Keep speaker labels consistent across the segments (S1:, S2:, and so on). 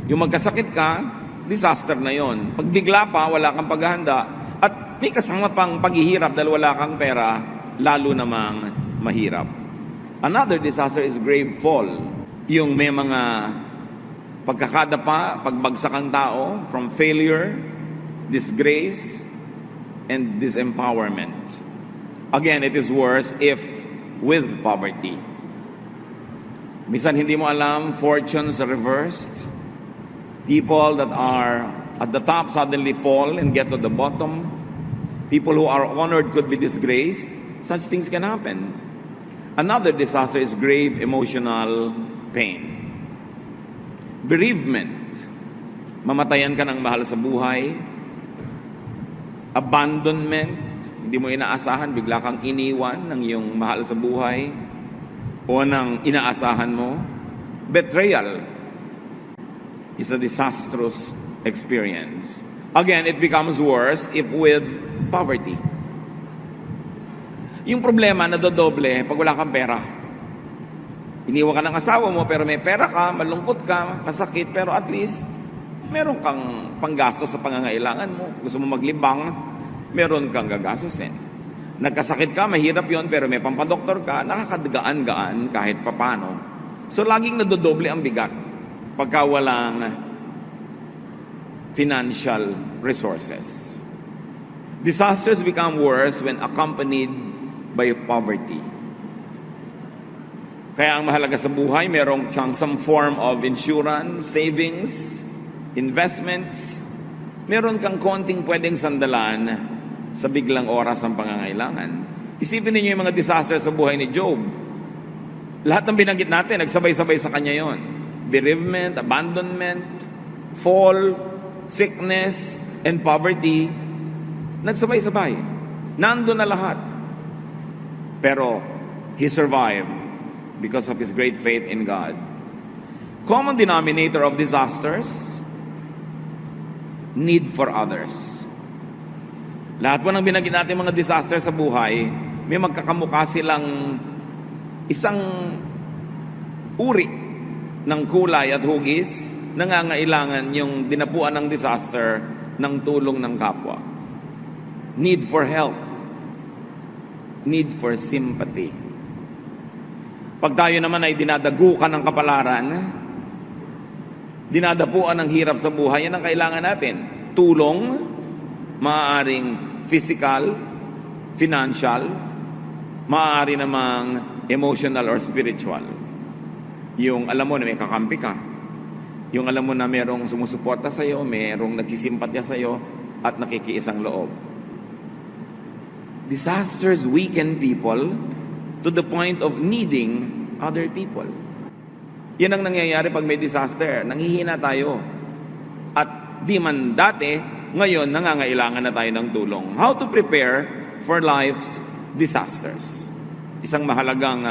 S1: Yung magkasakit ka, disaster na yon. Pag bigla pa, wala kang paghahanda, at may kasama pang paghihirap dahil wala kang pera, lalo namang mahirap. Another disaster is grave fall. Yung may mga pagkakadapa, pagbagsak ang tao from failure, disgrace, and disempowerment. Again, it is worse if with poverty. Minsan hindi mo alam, fortunes are reversed. People that are at the top suddenly fall and get to the bottom. People who are honored could be disgraced. Such things can happen. Another disaster is grave emotional pain. Bereavement. Mamatayan ka ng mahal sa buhay. Abandonment. Hindi mo inaasahan, bigla kang iniwan ng iyong mahal sa buhay o ng inaasahan mo. Betrayal is a disastrous experience. Again, it becomes worse if with poverty. Yung problema nadodoble pag wala kang pera. Iniwan ka ng asawa mo pero may pera ka, malungkot ka, masakit, pero at least meron kang panggastos sa pangangailangan mo. Gusto mo maglibang, meron kang gagastusin. Nagkasakit ka, mahirap yon, pero may pampadoktor ka, nakakadagaan-gaan kahit papano. So laging nadodoble ang bigat pagka walang financial resources. Disasters become worse when accompanied by poverty. Kaya ang mahalaga sa buhay, merong siyang some form of insurance, savings, investments. Meron kang konting pwedeng sandalan sa biglang oras ng pangangailangan. Isipin niyo yung mga disaster sa buhay ni Job. Lahat ng binanggit natin, nagsabay-sabay sa kanya yon. Bereavement, abandonment, fall, sickness, and poverty. Nagsabay-sabay. Nandun na lahat. Pero he survived because of his great faith in God. Common denominator of disasters, need for others. Lahat po ng binanggit natin mga disaster sa buhay, may magkakamukha silang isang uri ng kulay at hugis, nangangailangan yung dinapuan ng disaster ng tulong ng kapwa. Need for help. Need for sympathy. Pag tayo naman ay dinadagukan ng kapalaran, dinadapuan ng hirap sa buhay, yan ang kailangan natin. Tulong, maaaring physical, financial, maaari namang emotional or spiritual. Yung alam mo na may kakampi ka. Yung alam mo na merong sumusuporta sa'yo, merong nagsisimpatya sa'yo, at nakikiisang loob. Disasters weaken people to the point of needing other people. Yan ang nangyayari pag may disaster. Nanghihina tayo. At di man dati, ngayon nangangailangan na tayo ng tulong. How to prepare for life's disasters. Isang mahalagang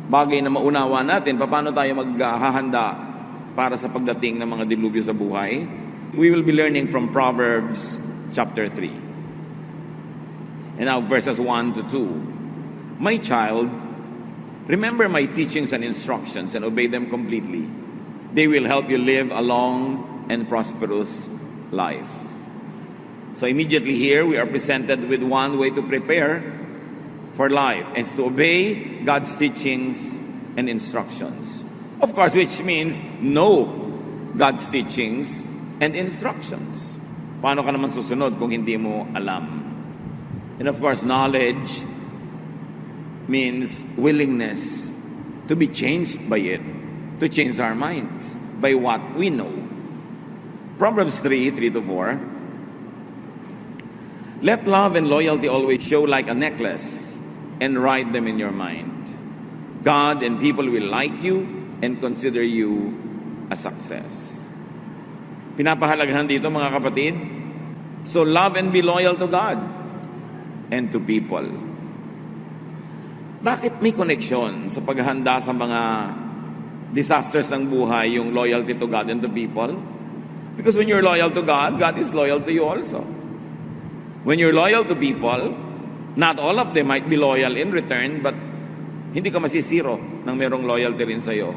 S1: bagay na maunawa natin, paano tayo maghahanda para sa pagdating ng mga dilubyo sa buhay. We will be learning from Proverbs chapter 3. And now verses 1 to 2. My child, remember my teachings and instructions and obey them completely. They will help you live a long and prosperous life. So immediately here, we are presented with one way to prepare for life, and it's to obey God's teachings and instructions. Of course, which means know God's teachings and instructions. Paano ka naman susunod kung hindi mo alam? And of course, knowledge means willingness to be changed by it, to change our minds by what we know. Proverbs 3:3-4. Let love and loyalty always show like a necklace and write them in your mind. God and people will like you and consider you a success. Pinapahalagahan dito mga kapatid. So love and be loyal to God and to people. Bakit may connection sa paghahanda sa mga disasters ng buhay, yung loyalty to God and to people? Because when you're loyal to God, God is loyal to you also. When you're loyal to people, not all of them might be loyal in return, but hindi ka masisiro nang merong loyalty rin sa'yo.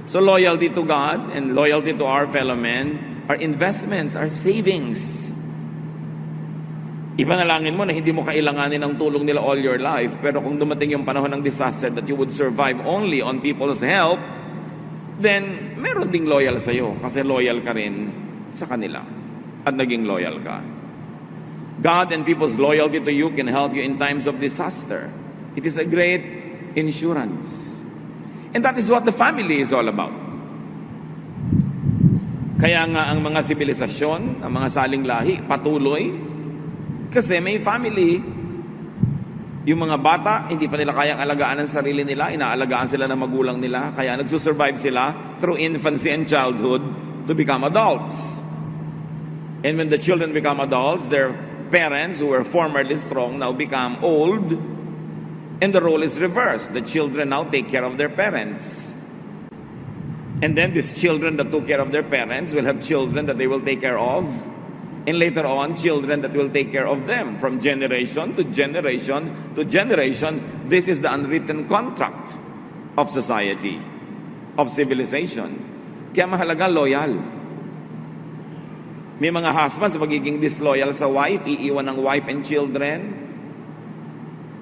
S1: So loyalty to God and loyalty to our fellow men are investments, are savings. Ipanalangin mo na hindi mo kailanganin ang tulong nila all your life, pero kung dumating yung panahon ng disaster that you would survive only on people's help, then meron ding loyal sa'yo kasi loyal ka rin sa kanila at naging loyal ka. God and people's loyalty to you can help you in times of disaster. It is a great insurance. And that is what the family is all about. Kaya nga ang mga sibilisasyon, ang mga saling lahi, patuloy. Kasi may family. Yung mga bata, hindi pa nila kayang alagaan ang sarili nila, inaalagaan sila ng magulang nila, kaya nagsusurvive sila through infancy and childhood to become adults. And when the children become adults, their parents who were formerly strong now become old. And the role is reversed. The children now take care of their parents. And then these children that took care of their parents will have children that they will take care of. And later on, children that will take care of them. From generation to generation to generation, this is the unwritten contract of society, of civilization. Kaya mahalaga loyal. May mga husbands magiging disloyal sa wife, iiwan ng wife and children,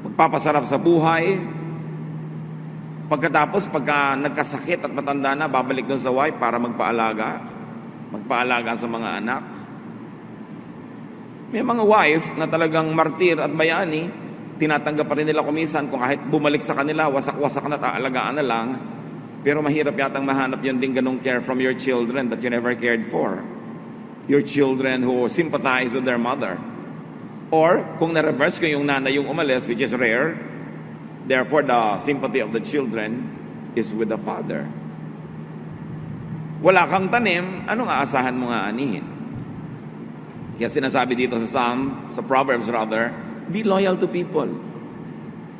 S1: magpapasarap sa buhay. Pagkatapos, pagka nagkasakit at matanda na, babalik doon sa wife para magpaalaga sa mga anak. May mga wife na talagang martir at bayani, tinatanggap pa rin nila kumisan kung kahit bumalik sa kanila, wasak-wasak na, taalagaan na lang. Pero mahirap yatang mahanap yun din ganong care from your children that you never cared for. Your children who sympathize with their mother. Or, kung na-reverse ko yung nanay yung umalis, which is rare, therefore the sympathy of the children is with the father. Wala kang tanim, anong aasahan mo nga anihin? Kaya sinasabi dito sa Proverbs rather, be loyal to people.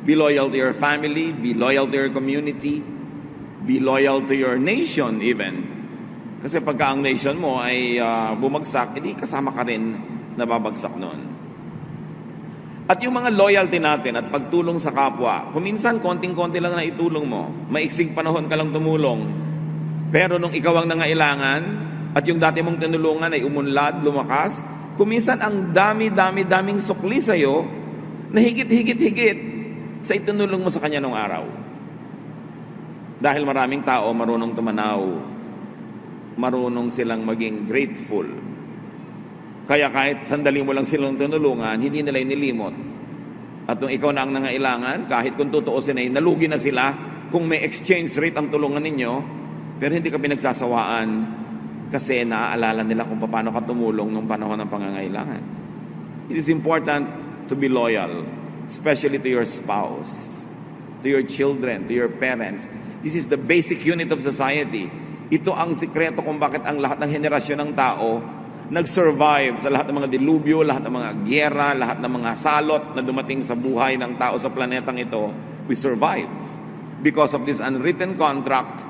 S1: Be loyal to your family, be loyal to your community, be loyal to your nation even. Kasi pagka ang nation mo ay bumagsak, edi kasama ka rin nababagsak noon. At yung mga loyalty natin at pagtulong sa kapwa, kuminsan konting-konti lang na itulong mo, maiksing panahon ka lang tumulong, pero nung ikaw ang nangailangan at yung dati mong tinulungan ay umunlad, lumakas, kuminsan ang daming sukli sa'yo na higit sa itinulong mo sa kanya nung araw. Dahil maraming tao marunong tumanaw, marunong silang maging grateful. Kaya kahit sandali mo lang silang tinulungan, hindi nila inilimot. At nung ikaw na ang nangailangan, kahit kung tutuusin ay nalugi na sila, kung may exchange rate ang tulungan ninyo, pero hindi ka pinagsasawaan kasi naaalala nila kung paano ka tumulong nung panahon ng pangangailangan. It is important to be loyal, especially to your spouse, to your children, to your parents. This is the basic unit of society. Ito ang sikreto kung bakit ang lahat ng henerasyon ng tao nag-survive sa lahat ng mga dilubyo, lahat ng mga gyera, lahat ng mga salot na dumating sa buhay ng tao sa planetang ito. We survive because of this unwritten contract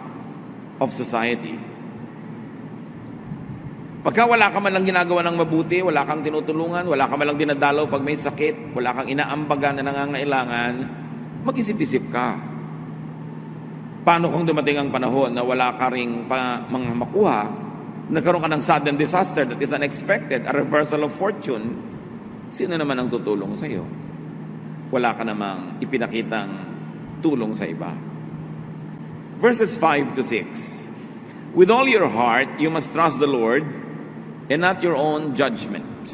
S1: of society. Pagka wala ka man lang ginagawa ng mabuti, wala kang tinutulungan, wala ka man lang dinadalaw pag may sakit, wala kang inaambagan na nangangailangan, mag-isip-isip ka. Paano kung dumating ang panahon na wala ka ring mga makuha, nagkaroon ka ng sudden disaster that is unexpected, a reversal of fortune, sino naman ang tutulong sa iyo? Wala ka namang ipinakitang tulong sa iba. Verses 5 to 6. With all your heart, you must trust the Lord and not your own judgment.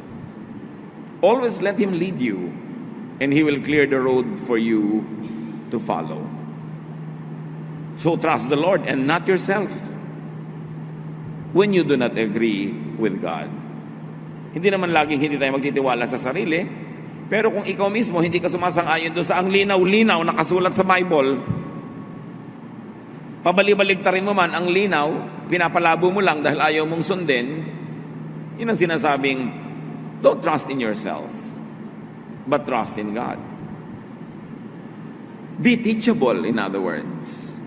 S1: Always let Him lead you, and He will clear the road for you to follow. So trust the Lord and not yourself when you do not agree with God. Hindi naman laging hindi tayo magtitiwala sa sarili, pero kung ikaw mismo hindi ka sumasang-ayon doon sa ang linaw-linaw na kasulat sa Bible, pabali-baligtarin mo man ang linaw, pinapalabo mo lang dahil ayaw mong sundin, yun ang sinasabing, don't trust in yourself, but trust in God. Be teachable, in other words.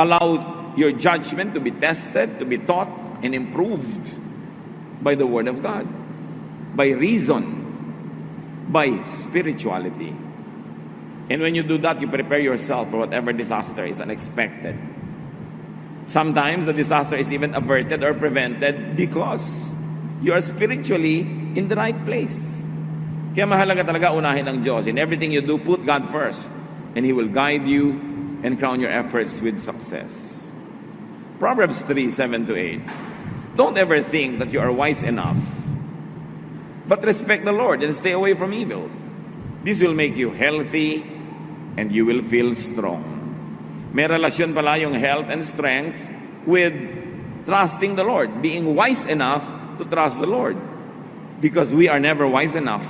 S1: Allow your judgment to be tested, to be taught, and improved by the Word of God, by reason, by spirituality. And when you do that, you prepare yourself for whatever disaster is unexpected. Sometimes the disaster is even averted or prevented because you are spiritually in the right place. Kaya mahalaga talaga unahin ang Diyos. In everything you do, put God first, and He will guide you and crown your efforts with success. Proverbs 3:7-8. Don't ever think that you are wise enough, but respect the Lord and stay away from evil. This will make you healthy and you will feel strong. May relasyon pala yung health and strength with trusting the Lord, being wise enough to trust the Lord, because we are never wise enough.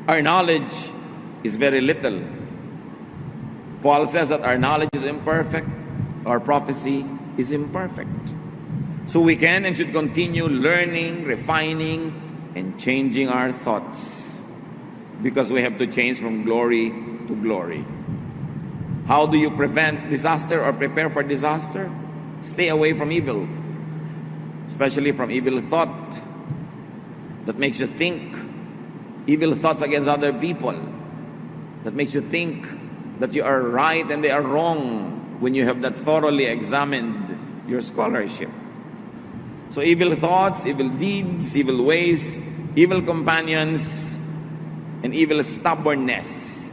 S1: Our knowledge is very little. Paul says that our knowledge is imperfect, our prophecy is imperfect. So we can and should continue learning, refining, and changing our thoughts, because we have to change from glory to glory. How do you prevent disaster or prepare for disaster? Stay away from evil, especially from evil thought that makes you think, evil thoughts against other people, that makes you think that you are right and they are wrong when you have not thoroughly examined your scholarship. So evil thoughts, evil deeds, evil ways, evil companions, and evil stubbornness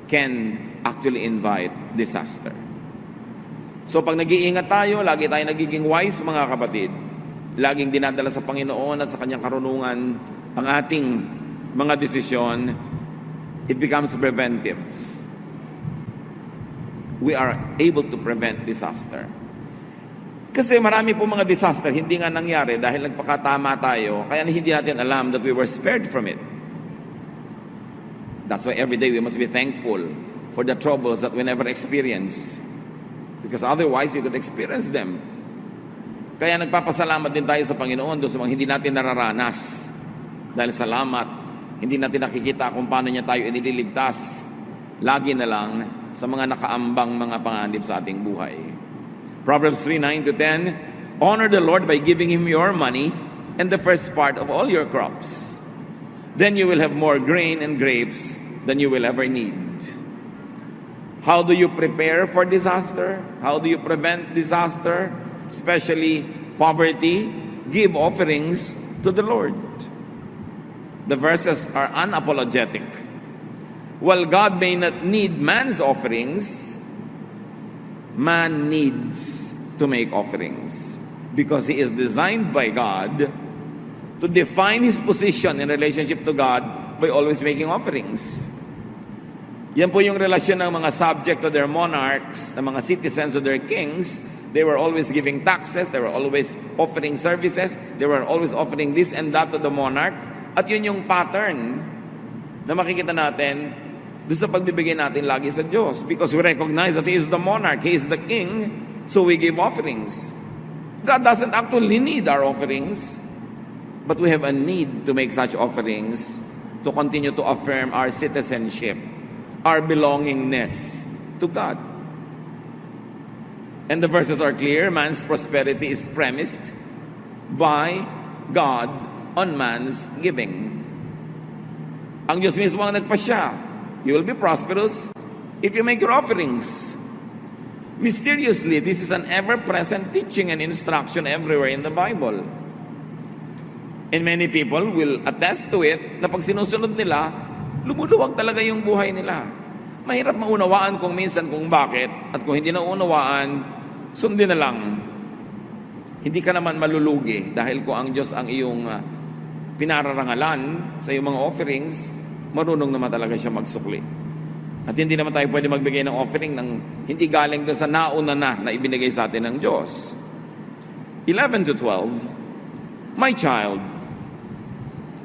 S1: can actually invite disaster. So pag nag-iingat tayo, lagi tayo nagiging wise, mga kapatid, laging dinadala sa Panginoon at sa Kanyang karunungan ang ating mga desisyon, it becomes preventive. We are able to prevent disaster. Kasi marami po mga disaster, hindi nga nangyari dahil nagpakatama tayo, kaya hindi natin alam that we were spared from it. That's why every day we must be thankful for the troubles that we never experience, because otherwise we could experience them. Kaya nagpapasalamat din tayo sa Panginoon doon sa mga hindi natin nararanas. Dahil salamat, hindi natin nakikita kung paano niya tayo iniligtas. Lagi na lang sa mga nakaambang mga panganib sa ating buhay. Proverbs 3:9-10, honor the Lord by giving Him your money and the first part of all your crops. Then you will have more grain and grapes than you will ever need. How do you prepare for disaster? How do you prevent disaster? Especially poverty. Give offerings to the Lord. The verses are unapologetic. While God may not need man's offerings, man needs to make offerings, because he is designed by God to define his position in relationship to God by always making offerings. Yan po yung relasyon ng mga subject to their monarchs, ng mga citizens to their kings. They were always giving taxes, they were always offering services, they were always offering this and that to the monarch. At yun yung pattern na makikita natin doon sa pagbibigay natin lagi sa Diyos, because we recognize that He is the monarch, He is the king, so we give offerings. God doesn't actually need our offerings, but we have a need to make such offerings to continue to affirm our citizenship, our belongingness to God. And the verses are clear. Man's prosperity is premised by God on man's giving. Ang Diyos mismo ang nagpasya. You will be prosperous if you make your offerings. Mysteriously, this is an ever-present teaching and instruction everywhere in the Bible. And many people will attest to it na pag sinusunod nila, lumuluwag talaga yung buhay nila. Mahirap maunawaan kung minsan kung bakit, at kung hindi na unawaan, sundin na lang. Hindi ka naman malulugi dahil kung ang Diyos ang iyong pinararangalan sa iyong mga offerings, marunong naman talaga siya magsukli. At hindi naman tayo pwede magbigay ng offering ng hindi galing doon sa nauna na ibinigay sa atin ng Diyos. 11-12, my child,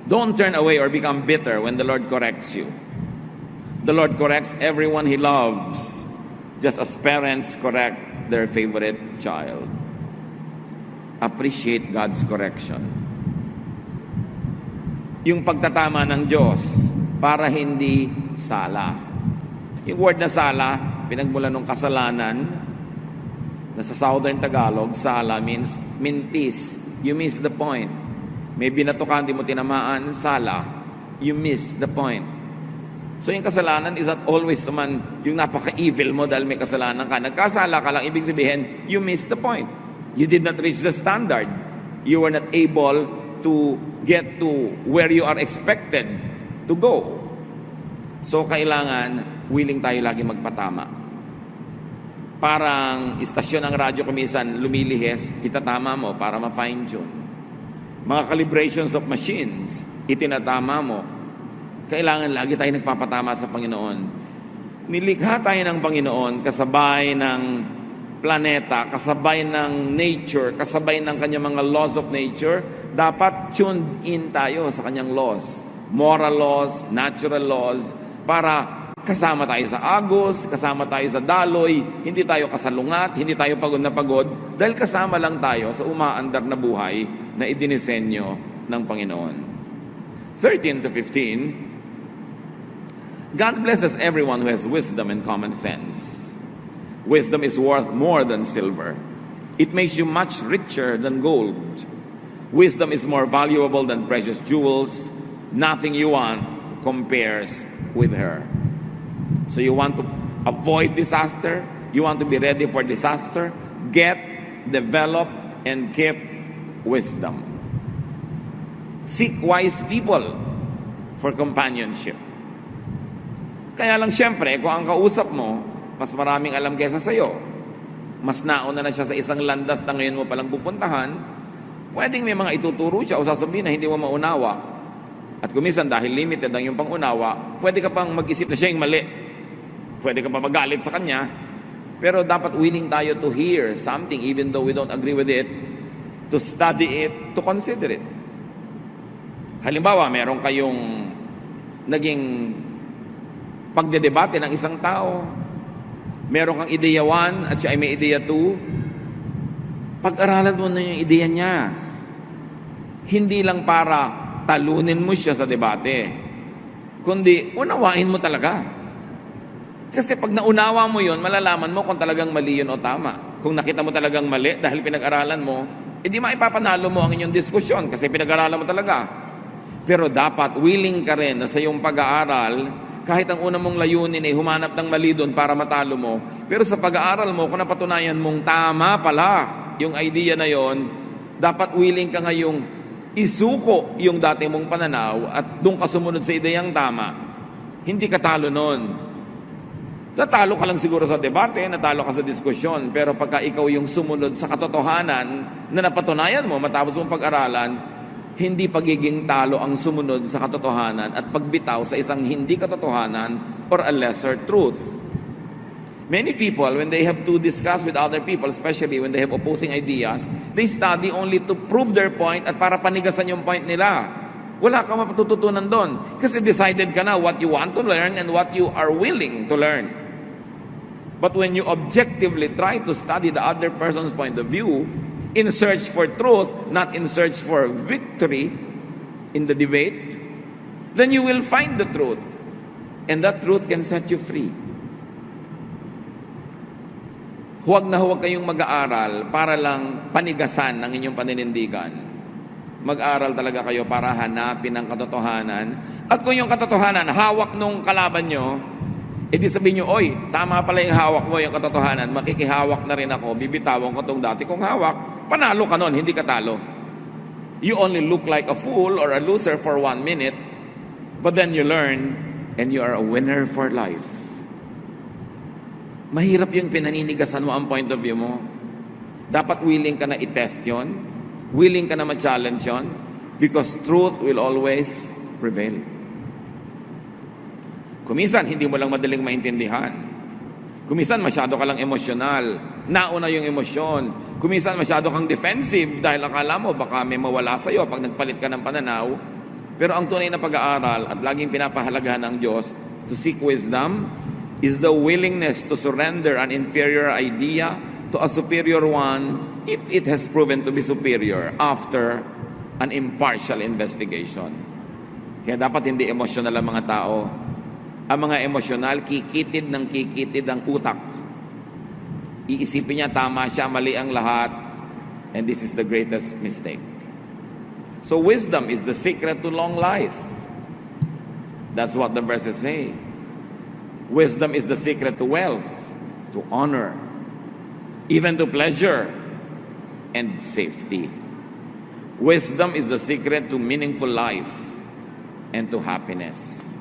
S1: don't turn away or become bitter when the Lord corrects you. The Lord corrects everyone He loves, just as parents correct their favorite child. Appreciate God's correction. Yung pagtatama ng Diyos para hindi sala. Yung word na sala, pinagmula ng kasalanan, na sa Southern Tagalog, sala means mintis. You miss the point. May binato ka, hindi mo tinamaan, sala. You miss the point. So yung kasalanan is not always naman yung napaka-evil mo dahil may kasalanan ka. Nagkasala ka lang, ibig sabihin, you missed the point. You did not reach the standard. You were not able to get to where you are expected to go. So kailangan, willing tayo lagi magpatama. Parang istasyon ng radyo kumisan lumilihis, itatama mo para ma-fine tune. Mga calibrations of machines, itinatama mo. Kailangan lagi tayo nagpapatama sa Panginoon. Nilikha tayo ng Panginoon kasabay ng planeta, kasabay ng nature, kasabay ng kanyang mga laws of nature. Dapat tuned in tayo sa kanyang laws. Moral laws, natural laws, para kasama tayo sa agos, kasama tayo sa daloy, hindi tayo kasalungat, hindi tayo pagod na pagod, dahil kasama lang tayo sa umaandar na buhay na idinisenyo ng Panginoon. 13 to 15, God blesses everyone who has wisdom and common sense. Wisdom is worth more than silver. It makes you much richer than gold. Wisdom is more valuable than precious jewels. Nothing you want compares with her. So you want to avoid disaster? You want to be ready for disaster? Get, develop, and keep wisdom. Seek wise people for companionship. Kaya lang siyempre, kung ang kausap mo, mas maraming alam kaysa sa'yo, mas nauna na siya sa isang landas na ngayon mo palang pupuntahan, pwedeng may mga ituturo siya o sasabihin na hindi mo maunawa. At kumisan dahil limited ang iyong pangunawa, pwede ka pang mag-isip na siya yung mali. Pwede ka pa magalit sa kanya. Pero dapat willing tayo to hear something even though we don't agree with it, to study it, to consider it. Halimbawa, meron kayong naging pagdedebate ng isang tao. Meron kang ideya 1 at siya ay may ideya 2. Pag-aralan mo na yung ideya niya. Hindi lang para talunin mo siya sa debate, kundi unawain mo talaga. Kasi pag naunawa mo yon, malalaman mo kung talagang mali yun o tama. Kung nakita mo talagang mali dahil pinag-aralan mo, edi maipapanalo mo ang inyong diskusyon kasi pinag-aralan mo talaga. Pero dapat willing ka rin na sa iyong pag-aaral, kahit ang una mong layunin ay humanap ng mali doon para matalo mo, pero sa pag-aaral mo, kung napatunayan mong tama pala yung idea na yon, dapat willing ka ngayong isuko yung dati mong pananaw at doon ka sumunod sa ideyang tama. Hindi ka talo nun. Natalo ka lang siguro sa debate, natalo ka sa diskusyon, pero pagka ikaw yung sumunod sa katotohanan na napatunayan mo matapos mong pag-aralan, hindi pagiging talo ang sumunod sa katotohanan at pagbitaw sa isang hindi katotohanan or a lesser truth. Many people, when they have to discuss with other people, especially when they have opposing ideas, they study only to prove their point at para panigasan yung point nila. Wala kang matututunan doon. Kasi decided ka na what you want to learn and what you are willing to learn. But when you objectively try to study the other person's point of view, in search for truth, not in search for victory in the debate, then you will find the truth. And that truth can set you free. Huwag na huwag kayong mag-aaral para lang panigasan ng inyong paninindigan. Mag-aaral talaga kayo para hanapin ang katotohanan. At kung yung katotohanan, hawak nung kalaban nyo, edi sabihin nyo, oy, tama pala yung hawak mo, yung katotohanan, makikihawak na rin ako, bibitawan ko tong dati kong hawak. Panalo ka nun, hindi ka talo. You only look like a fool or a loser for 1 minute, but then you learn, and you are a winner for life. Mahirap yung pinaninigasan mo ang point of view mo. Dapat willing ka na i-test yun. Willing ka na ma-challenge yun. Because truth will always prevail. Kuminsan, hindi mo lang madaling maintindihan. Kuminsan, masyado ka lang emosyonal. Nauna yung emosyon. Kuminsan, masyado kang defensive dahil akala mo baka may mawala sa'yo pag nagpalit ka ng pananaw. Pero ang tunay na pag-aaral at laging pinapahalagahan ng Diyos to seek wisdom is the willingness to surrender an inferior idea to a superior one if it has proven to be superior after an impartial investigation. Kaya dapat hindi emosyonal ang mga tao. Ang mga emosyonal, kikitid ng kikitid ang utak. Iisipin niya tama siya, mali ang lahat. And this is the greatest mistake. So wisdom is the secret to long life. That's what the verses say. Wisdom is the secret to wealth, to honor, even to pleasure and safety. Wisdom is the secret to meaningful life and to happiness.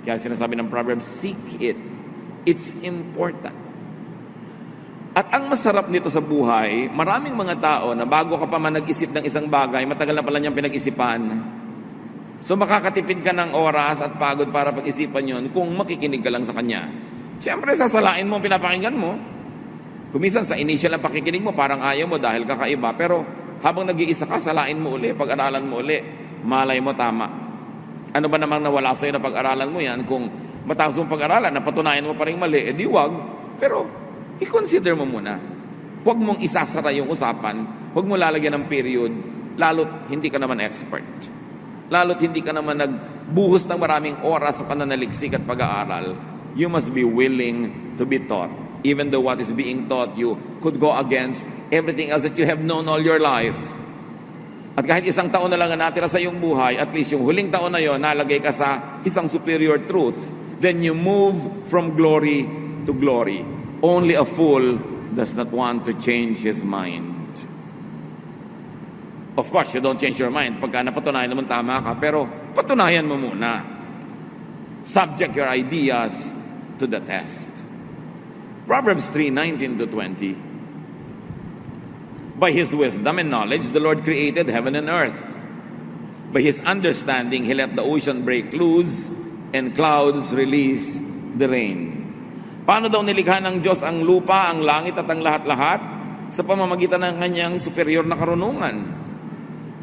S1: Kaya sinasabi ng Proverbs, seek it. It's important. At ang masarap nito sa buhay, maraming mga tao na bago ka pa man nag-isip ng isang bagay, matagal na pala niyang pinag-isipan. So makakatipid ka ng oras at pagod para pag-isipan yon kung makikinig ka lang sa kanya. Siyempre, sasalain mo ang pinapakinggan mo. Kumisan sa initial na pakikinig mo, parang ayaw mo dahil kakaiba. Pero habang nag-iisa ka, salain mo uli, pag-aralan mo uli. Malay mo tama. Ano ba namang nawala sa'yo na pag-aralan mo yan? Kung matapos mong pag-aralan, napatunayan mo pa rin mali, edi wag. Pero i-consider mo muna. Huwag mong isasara yung usapan. Huwag mo lalagyan ng period. Lalo't hindi ka naman expert. Lalo't hindi ka naman nagbuhos ng maraming oras sa pananaliksik at pag-aaral. You must be willing to be taught. Even though what is being taught you could go against everything else that you have known all your life. At kahit isang taon na lang ang natira sa iyong buhay, at least yung huling taon na yon, nalagay ka sa isang superior truth. Then you move from glory to glory. Only a fool does not want to change his mind. Of course, you don't change your mind pagka napatunayan naman tama ka, pero patunayan mo muna. Subject your ideas to the test. Proverbs 3:19-20. By His wisdom and knowledge, the Lord created heaven and earth. By His understanding, He let the ocean break loose and clouds release the rain. Paano daw nilikha ng Diyos ang lupa, ang langit at ang lahat-lahat? Sa pamamagitan ng kanyang superior na karunungan.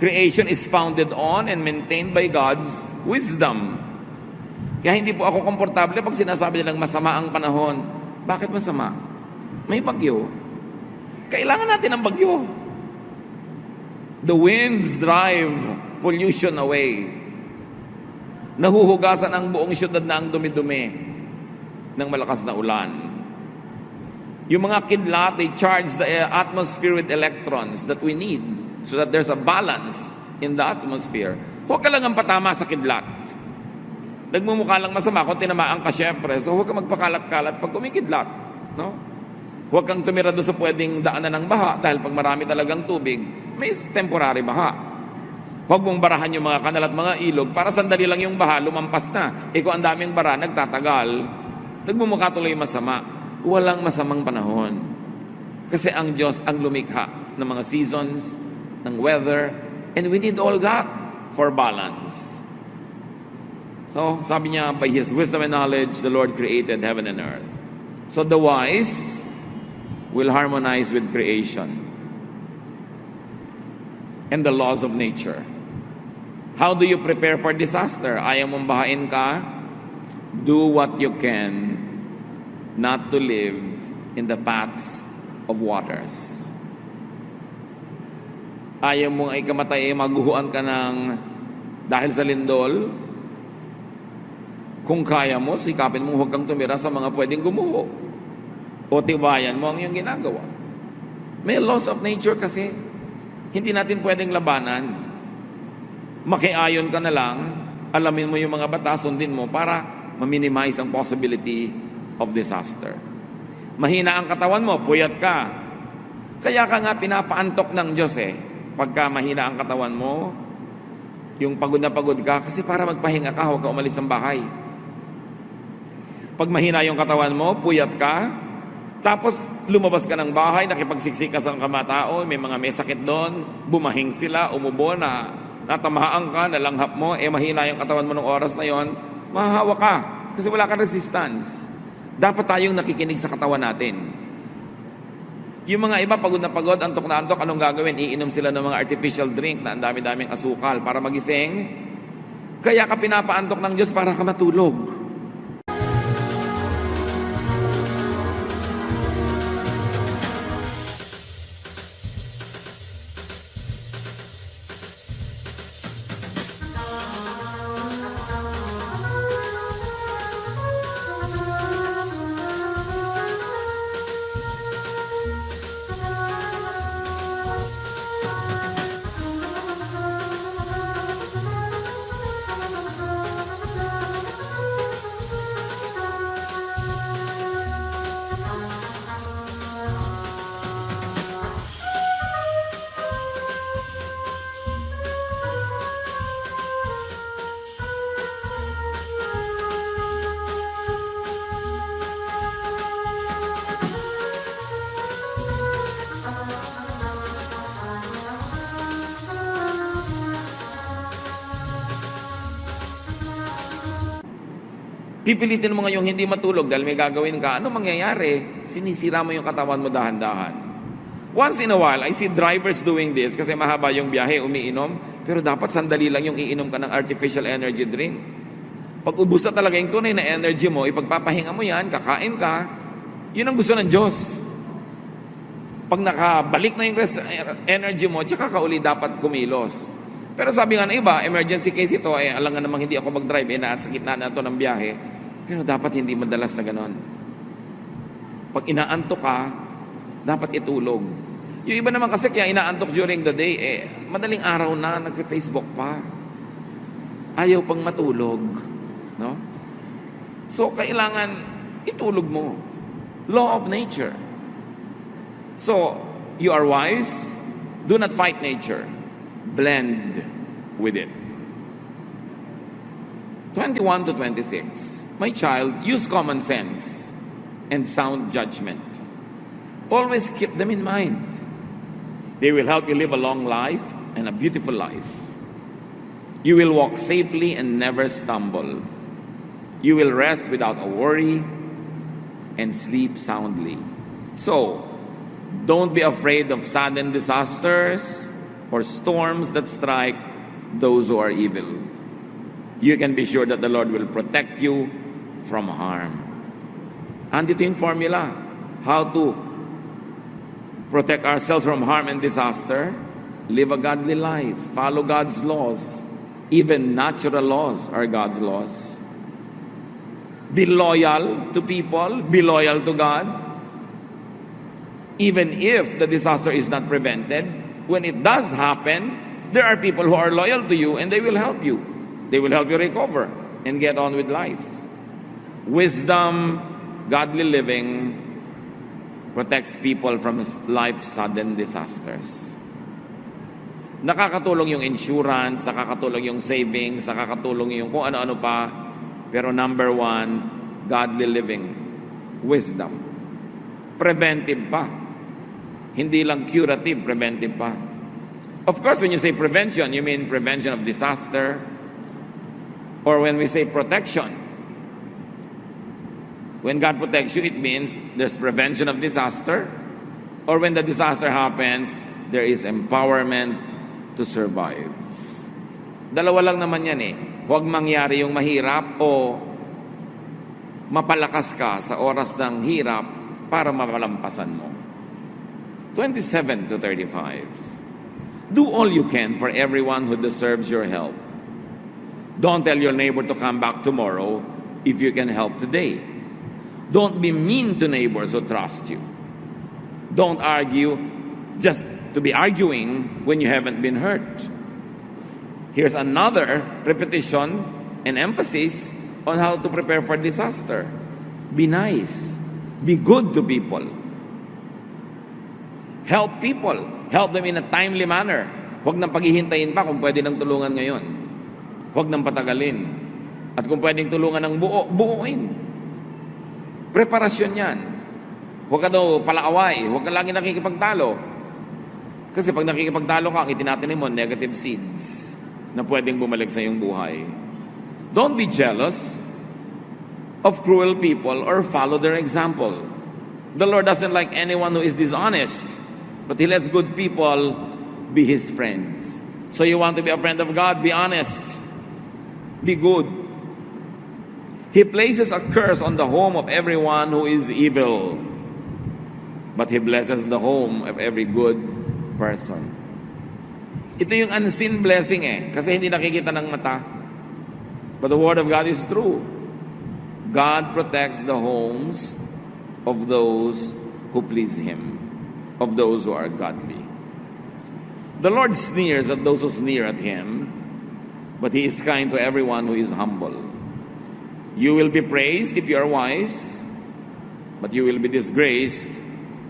S1: Creation is founded on and maintained by God's wisdom. Kaya hindi po ako komportable pag sinasabi nilang masama ang panahon. Bakit masama? May bagyo. Kailangan natin ng bagyo. The winds drive pollution away. Nahuhugasan ang buong syudad na ang dumi-dumi ng malakas na ulan. Yung mga kidlat, they charge the atmosphere with electrons that we need so that there's a balance in the atmosphere. Huwag ka lang ang patama sa kidlat. Nagmumukha lang masama kung tinamaan ka syempre. So huwag ka magpakalat-kalat pag kumikidlat. No? Huwag kang tumira doon sa pwedeng daanan ng baha dahil pag marami talagang tubig, may temporary baha. Huwag mong barahan yung mga kanal at mga ilog para sandali lang yung baha, lumampas na. Kung ang daming bara, nagtatagal, nagmumukha tuloy masama. Walang masamang panahon. Kasi ang Diyos ang lumikha ng mga seasons, ng weather, and we need all that for balance. So, sabi niya, by His wisdom and knowledge, the Lord created heaven and earth. So, the wise will harmonize with creation and the laws of nature. How do you prepare for disaster? Ayaw mong bahain ka? Do what you can not to live in the paths of waters. Ayaw mong ay kamatay, maguhuan ka ng dahil sa lindol. Kung kaya mo, sikapin mong huwag kang tumira sa mga pwedeng gumuho. O tibayan mo ang iyong ginagawa. May laws of nature kasi. Hindi natin pwedeng labanan. Makiayon ka na lang, alamin mo yung mga batas, sundin mo para ma-minimize ang possibility of disaster. Mahina ang katawan mo, puyat ka. Kaya ka nga pinapaantok ng Diyos Pagka mahina ang katawan mo, yung pagod na pagod ka, kasi para magpahinga ka, huwag ka umalis ng bahay. Pag mahina yung katawan mo, puyat ka, tapos lumabas ka ng bahay, nakipagsiksik ka sa kamatao, may mga may sakit doon, bumahing sila, umubo na, natamaan ka, nalanghap mo, mahina yung katawan mo ng oras na yon, mahahawa ka, kasi wala kang resistance. Dapat tayong nakikinig sa katawan natin. Yung mga iba, pagod na pagod, antok na antok, anong gagawin? Iinom sila ng mga artificial drink na ang dami-daming asukal para magising. Kaya ka pinapaantok ng Diyos para ka matulog. Pipilitin mo ngayong hindi matulog dahil may gagawin ka. Ano mangyayari? Sinisira mo yung katawan mo dahan-dahan. Once in a while, I see drivers doing this kasi mahaba yung biyahe, umiinom. Pero dapat sandali lang yung iinom ka ng artificial energy drink. Pag ubus na talaga yung tunay na energy mo, ipagpapahinga mo yan, kakain ka, yun ang gusto ng Diyos. Pag nakabalik na yung energy mo, tsaka ka uli dapat kumilos. Pero sabi nga ng iba, emergency case ito, alam nga namang hindi ako mag-drive, at sa gitna na ito ng biyahe. Pero dapat hindi madalas na ganon. Pag inaantok ka, dapat itulog. Yung iba naman kasi kaya inaantok during the day, madaling araw na, nagpe-Facebook pa. Ayaw pang matulog. No? So, kailangan itulog mo. Law of nature. So, you are wise, do not fight nature. Blend with it. 21 to 26. My child, use common sense and sound judgment. Always keep them in mind. They will help you live a long life and a beautiful life. You will walk safely and never stumble. You will rest without a worry and sleep soundly. So, don't be afraid of sudden disasters or storms that strike those who are evil. You can be sure that the Lord will protect you from harm. Andito yung formula. How to protect ourselves from harm and disaster. Live a godly life. Follow God's laws. Even natural laws are God's laws. Be loyal to people. Be loyal to God. Even if the disaster is not prevented, when it does happen, there are people who are loyal to you and they will help you. They will help you recover and get on with life. Wisdom, godly living, protects people from life's sudden disasters. Nakakatulong yung insurance, nakakatulong yung savings, nakakatulong yung kung ano-ano pa. Pero number one, godly living, wisdom. Preventive pa. Hindi lang curative, preventive pa. Of course, when you say prevention, you mean prevention of disaster. Or when we say protection, when God protects you, it means there's prevention of disaster. Or when the disaster happens, there is empowerment to survive. Dalawa lang naman yan eh. Huwag mangyari yung mahirap o mapalakas ka sa oras ng hirap para mapalampasan mo. 27 to 35. Do all you can for everyone who deserves your help. Don't tell your neighbor to come back tomorrow if you can help today. Don't be mean to neighbors who trust you. Don't argue just to be arguing when you haven't been hurt. Here's another repetition and emphasis on how to prepare for disaster. Be nice. Be good to people. Help people. Help them in a timely manner. Huwag nang paghihintayin pa kung pwede nang tulungan ngayon. Huwag nang patagalin. At kung pwedeng tulungan ng buuin. Preparasyon yan. Huwag ka daw palaaway. Huwag ka lagi nakikipagtalo. Kasi pag nakikipagtalo ka, ang itinatanim mo, negative seeds na pwedeng bumalik sa iyong buhay. Don't be jealous of cruel people or follow their example. The Lord doesn't like anyone who is dishonest, but He lets good people be His friends. So you want to be a friend of God? Be honest. Be good. He places a curse on the home of everyone who is evil, but He blesses the home of every good person. Ito yung unseen blessing kasi hindi nakikita ng mata. But the Word of God is true. God protects the homes of those who please Him, of those who are godly. The Lord sneers at those who sneer at Him, but He is kind to everyone who is humble. You will be praised if you are wise, but you will be disgraced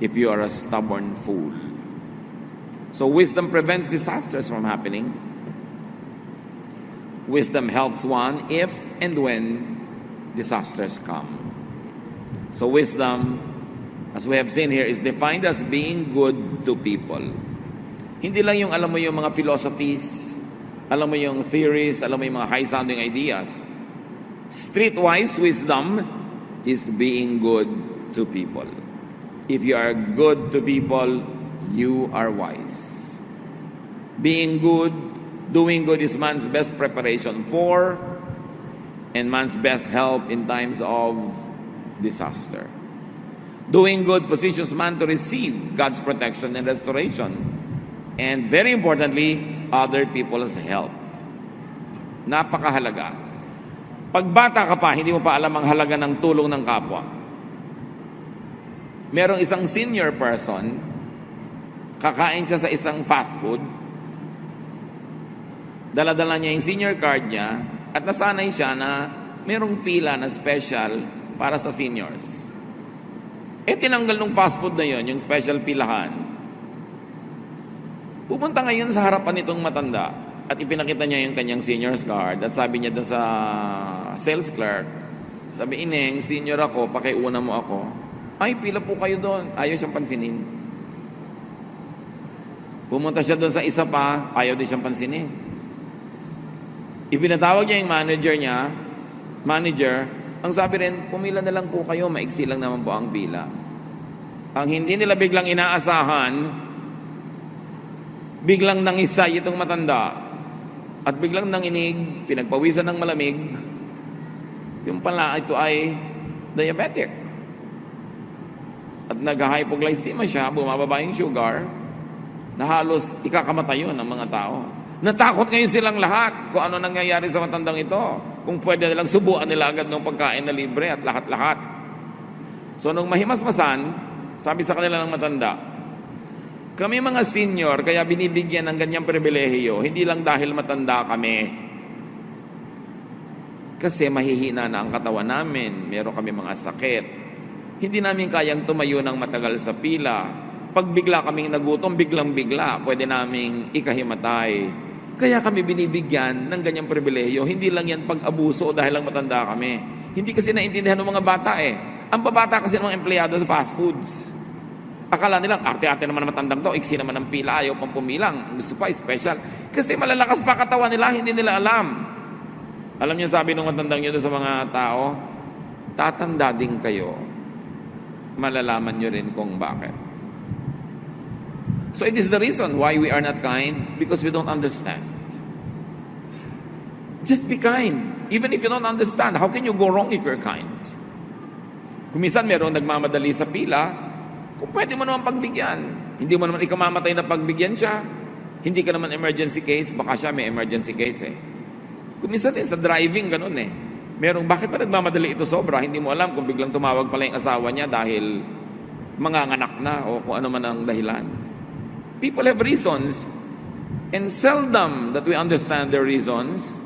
S1: if you are a stubborn fool. So wisdom prevents disasters from happening. Wisdom helps one if and when disasters come. So wisdom, as we have seen here, is defined as being good to people. Hindi lang yung alam mo yung mga philosophies, alam mo yung theories, alam mo yung mga high-sounding ideas. Streetwise wisdom is being good to people. If you are good to people, you are wise. Being good, doing good is man's best preparation for and man's best help in times of disaster. Doing good positions man to receive God's protection and restoration. And very importantly, other people's help. Napakahalaga. Pag bata ka pa, hindi mo pa alam ang halaga ng tulong ng kapwa. Merong isang senior person, kakain siya sa isang fast food, dala-dala niya yung senior card niya, at nasanay siya na merong pila na special para sa seniors. Tinanggal nung fast food na yon, yung special pilahan. Pupunta ngayon sa harapan nitong matanda at ipinakita niya yung kanyang senior's card at sabi niya doon sa sales clerk, sabi, "Ineng, senior ako, pakiuna mo ako." "Ay, pila po kayo doon." Ayaw siyang pansinin. Pumunta siya doon sa isa pa, ayaw din siyang pansinin. Ipinatawag niya yung manager, ang sabi rin, "Pumila na lang po kayo, maiksi lang naman po ang pila." Ang hindi nila biglang inaasahan, biglang nangisay itong matanda at biglang nanginig, pinagpawisan ng malamig, yung pala ito ay diabetic. At nag-hypoglycemia siya, bumababa yung sugar, na halos ikakamatay yun ng mga tao. Natakot ngayon silang lahat kung ano nangyayari sa matandang ito. Kung pwede nilang subuan nila agad ng pagkain na libre at lahat-lahat. So nung mahimasmasan, sabi sa kanila ng matanda, "Kami mga senior, kaya binibigyan ng ganyang pribilehiyo, hindi lang dahil matanda kami. Kasi mahihina na ang katawan namin, meron kami mga sakit. Hindi namin kayang tumayo ng matagal sa pila. Pag bigla kaming nagutom, biglang-bigla, pwede naming ikahimatay. Kaya kami binibigyan ng ganyang pribilehiyo. Hindi lang yan pag-abuso dahil lang matanda kami." Hindi kasi naintindihan ng mga bata Ang babata kasi ng mga empleyado sa fast foods. Akala nila, arte-arte naman ang matandang to, iksi naman ang pila, ayaw pang pumilang. Gusto pa, special. Kasi malalakas pa katawan nila, hindi nila alam. Alam niyo, sabi ng matandang yun sa mga tao, tatanda din kayo. Malalaman niyo rin kung bakit. So it is the reason why we are not kind, because we don't understand. Just be kind. Even if you don't understand, how can you go wrong if you're kind? Kung minsan meron nagmamadali sa pila, kung pwede mo naman pagbigyan. Hindi mo naman ikamamatay na pagbigyan siya. Hindi ka naman emergency case, baka siya may emergency case Kung minsan din sa driving, ganun Merong, bakit ba nagmamadali ito sobra? Hindi mo alam kung biglang tumawag pala yung asawa niya dahil manganganak na o kung ano man ang dahilan. People have reasons, and seldom that we understand their reasons.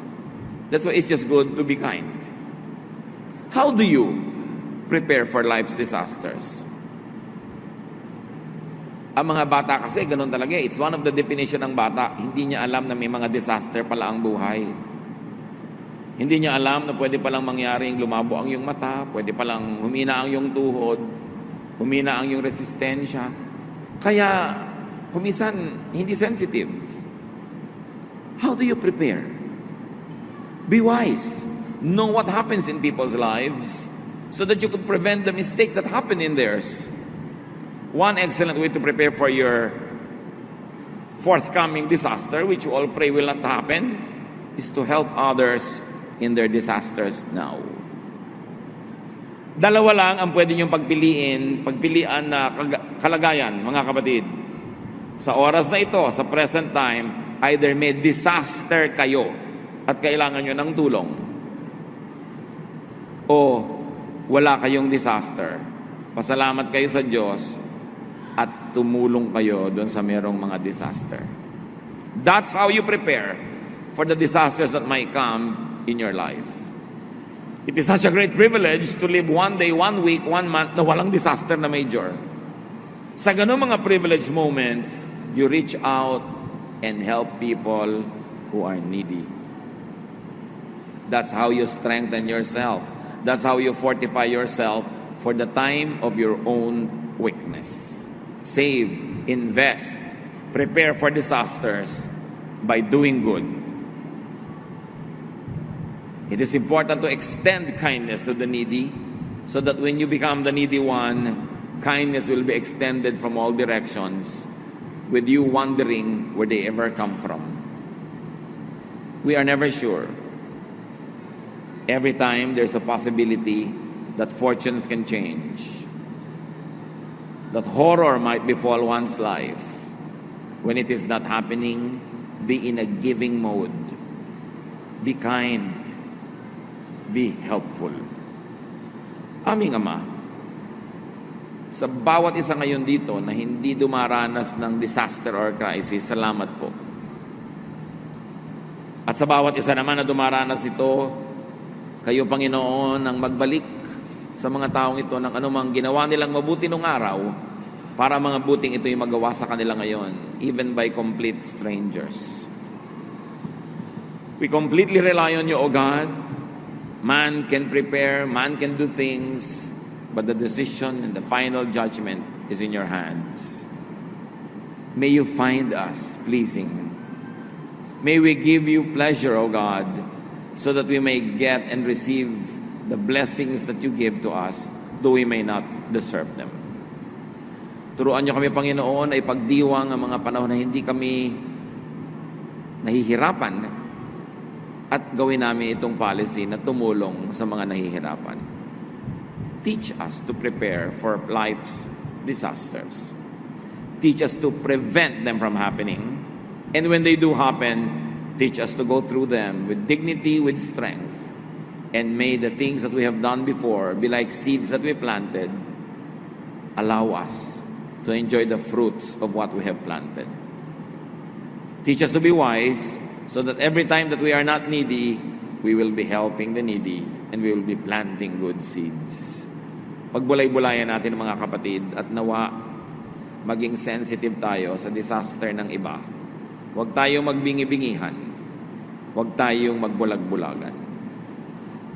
S1: That's why it's just good to be kind. How do you prepare for life's disasters? Ang mga bata kasi, ganun talaga. It's one of the definition ng bata. Hindi niya alam na may mga disaster pala ang buhay. Hindi niya alam na pwede palang mangyari yung lumabo ang iyong mata, pwede palang humina ang iyong tuhod, humina ang iyong resistensya. Kaya, humisan, hindi sensitive. How do you prepare? Be wise. Know what happens in people's lives so that you could prevent the mistakes that happen in theirs. One excellent way to prepare for your forthcoming disaster, which we all pray will not happen, is to help others in their disasters now. Dalawa lang ang pwede niyong pagpilian na kalagayan, mga kapatid. Sa oras na ito, sa present time, either may disaster kayo at kailangan nyo ng tulong, o wala kayong disaster. Pasalamat kayo sa Diyos at tumulong kayo doon sa merong mga disaster. That's how you prepare for the disasters that might come in your life. It is such a great privilege to live one day, 1 week, 1 month na walang disaster na major. Sa ganun mga privileged moments, you reach out and help people who are needy. That's how you strengthen yourself. That's how you fortify yourself for the time of your own weakness. Save, invest, prepare for disasters by doing good. It is important to extend kindness to the needy so that when you become the needy one, kindness will be extended from all directions with you wondering where they ever come from. We are never sure. Every time there's a possibility that fortunes can change, that horror might befall one's life. When it is not happening, be in a giving mode. Be kind. Be helpful. Aming Ama, sa bawat isa ngayon dito na hindi dumaranas ng disaster or crisis, salamat po. At sa bawat isa naman na dumaranas ito, kayo, Panginoon, ang magbalik sa mga taong ito ng anumang ginawa nilang mabuti nung araw para mga buting ito'y magawa sa kanila ngayon, even by complete strangers. We completely rely on you, O God. Man can prepare, man can do things, but the decision and the final judgment is in your hands. May you find us pleasing. May we give you pleasure, O God, so that we may get and receive the blessings that you give to us, though we may not deserve them. Turuan niyo kami, Panginoon, ay pagdiwang ang mga panahon na hindi kami nahihirapan at gawin namin itong policy na tumulong sa mga nahihirapan. Teach us to prepare for life's disasters. Teach us to prevent them from happening. And when they do happen, teach us to go through them with dignity, with strength. And may the things that we have done before be like seeds that we planted. Allow us to enjoy the fruits of what we have planted. Teach us to be wise so that every time that we are not needy, we will be helping the needy and we will be planting good seeds. Pagbulay-bulayan natin mga kapatid at nawa maging sensitive tayo sa disaster ng iba. Huwag tayong magbingi-bingihan. Huwag tayong magbulag-bulagan.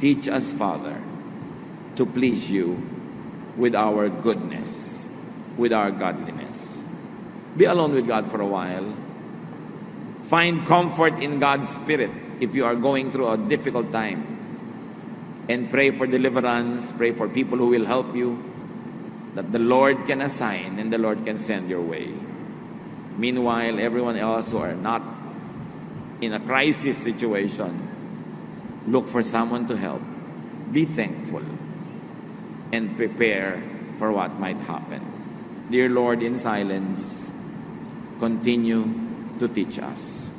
S1: Teach us, Father, to please you with our goodness, with our godliness. Be alone with God for a while. Find comfort in God's Spirit if you are going through a difficult time. And pray for deliverance, pray for people who will help you, that the Lord can assign and the Lord can send your way. Meanwhile, everyone else who are not in a crisis situation, look for someone to help. Be thankful and prepare for what might happen. Dear Lord, in silence, continue to teach us.